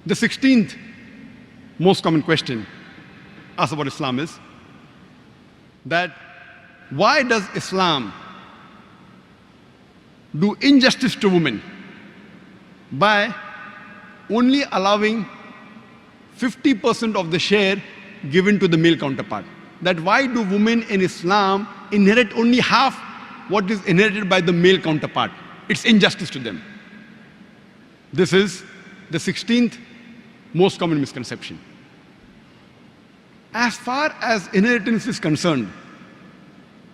The 16th most common question asked about Islam is that why does Islam do injustice to women by only allowing 50% of the share given to the male counterpart? That why do women in Islam inherit only half what is inherited by the male counterpart? It's injustice to them. This is the 16th most common misconception. As far as inheritance is concerned,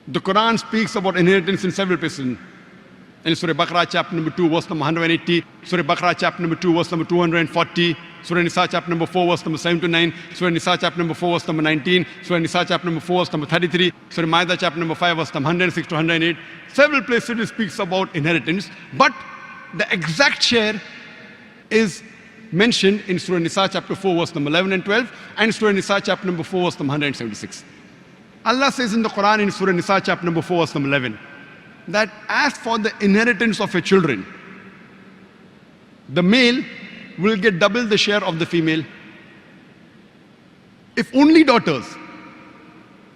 the Quran speaks about inheritance in several places. In Surah Baqarah, chapter number 2, verse number 180, Surah Baqarah, chapter number 2, verse number 240, Surah Nisa, chapter number 4, verse number 7 to 9, Surah Nisa, chapter number 4, verse number 19, Surah Nisa, chapter number 4, verse number 33, Surah Ma'idah, chapter number 5, verse number 106 to 108. Several places it speaks about inheritance, but the exact share is mentioned in Surah Nisa, chapter 4, verse number 11 and 12, and Surah Nisa, chapter number 4, verse number 176. Allah says in the Quran, in Surah Nisa, chapter number 4, verse number 11, that as for the inheritance of your children, the male will get double the share of the female. If only daughters,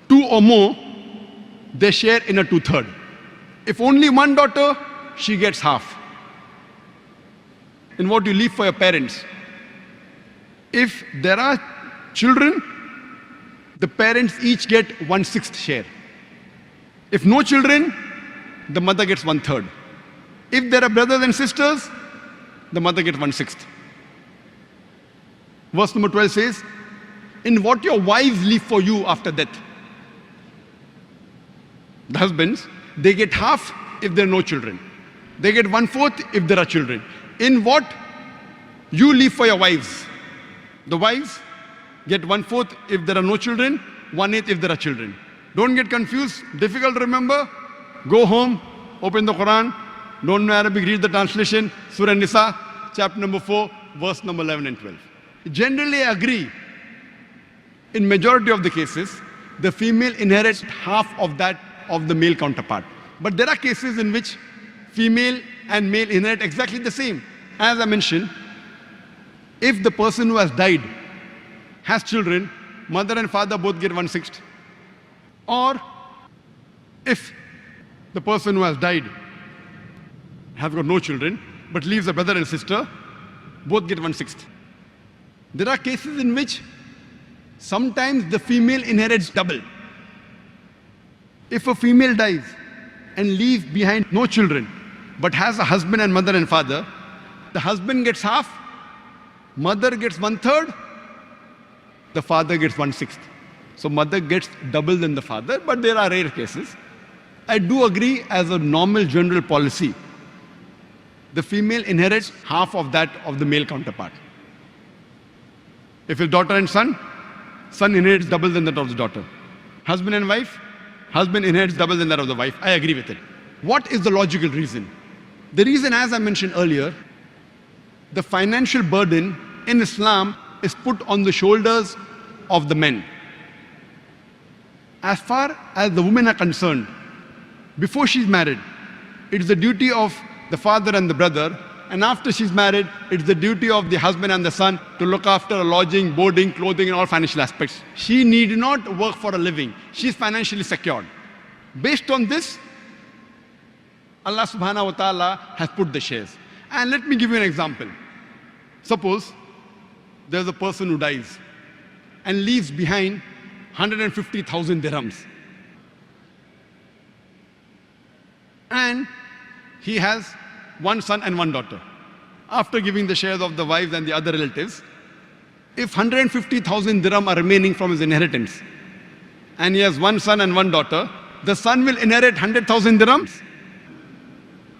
2 or more, they share in a 2/3. If only one daughter, she gets half. In what you leave for your parents. If there are children, the parents each get 1/6 share. If no children, the mother gets 1/3. If there are brothers and sisters, the mother gets 1/6. Verse number 12 says, in what your wives leave for you after death. The husbands, they get half if there are no children. They get 1/4 if there are children. In what you leave for your wives. The wives get 1/4 if there are no children, 1/8 if there are children. Don't get confused, difficult to remember. Go home, open the Quran, don't know Arabic, read the translation, Surah Nisa, chapter number 4, verse number 11 and 12. Generally I agree, in majority of the cases, the female inherits half of that of the male counterpart. But there are cases in which female and male inherit exactly the same. As I mentioned, if the person who has died has children, mother and father both get 1/6. Or if the person who has died has got no children but leaves a brother and sister, both get 1/6. There are cases in which sometimes the female inherits double. If a female dies and leaves behind no children but has a husband and mother and father, the husband gets half, mother gets 1/3, the father gets 1/6. So mother gets double than the father, but there are rare cases. I do agree, as a normal general policy, the female inherits half of that of the male counterpart. If it's daughter and son, son inherits double than that of the daughter. Husband and wife, husband inherits double than that of the wife. I agree with it. What is the logical reason? The reason, as I mentioned earlier, the financial burden in Islam is put on the shoulders of the men. As far as the women are concerned, before she's married, it's the duty of the father and the brother, and after she's married, it's the duty of the husband and the son to look after lodging, boarding, clothing, and all financial aspects. She need not work for a living. She's financially secured. Based on this, Allah subhanahu wa ta'ala has put the shares. And let me give you an example. Suppose there's a person who dies and leaves behind 150,000 dirhams. And he has one son and one daughter. After giving the shares of the wives and the other relatives, if 150,000 dirham are remaining from his inheritance, and he has one son and one daughter, the son will inherit 100,000 dirhams,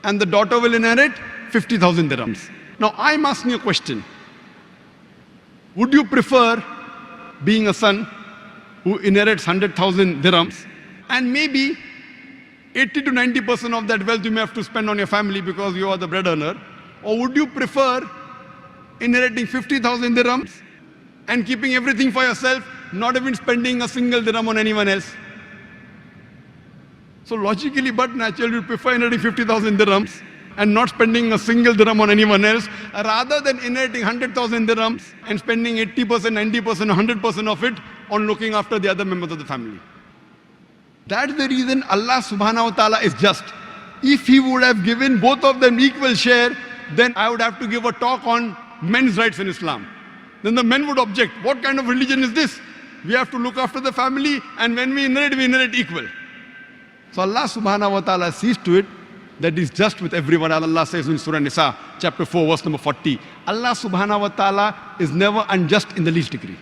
and the daughter will inherit 50,000 dirhams. Now I'm asking you a question. Would you prefer being a son who inherits 100,000 dirhams, and maybe 80 to 90% of that wealth you may have to spend on your family because you are the bread earner? Or would you prefer inheriting 50,000 dirhams and keeping everything for yourself, not even spending a single dirham on anyone else? So logically but naturally, you prefer inheriting 50,000 dirhams and not spending a single dirham on anyone else, rather than inheriting 100,000 dirhams and spending 80%, 90%, 100% of it on looking after the other members of the family. That's the reason Allah subhanahu wa ta'ala is just. If He would have given both of them equal share, then I would have to give a talk on men's rights in Islam. Then the men would object, what kind of religion is this? We have to look after the family, and when we inherit equal. So Allah subhanahu wa ta'ala sees to it that is just with everyone. Allah says in Surah Nisa, chapter 4, verse number 40, Allah subhanahu wa ta'ala is never unjust in the least degree.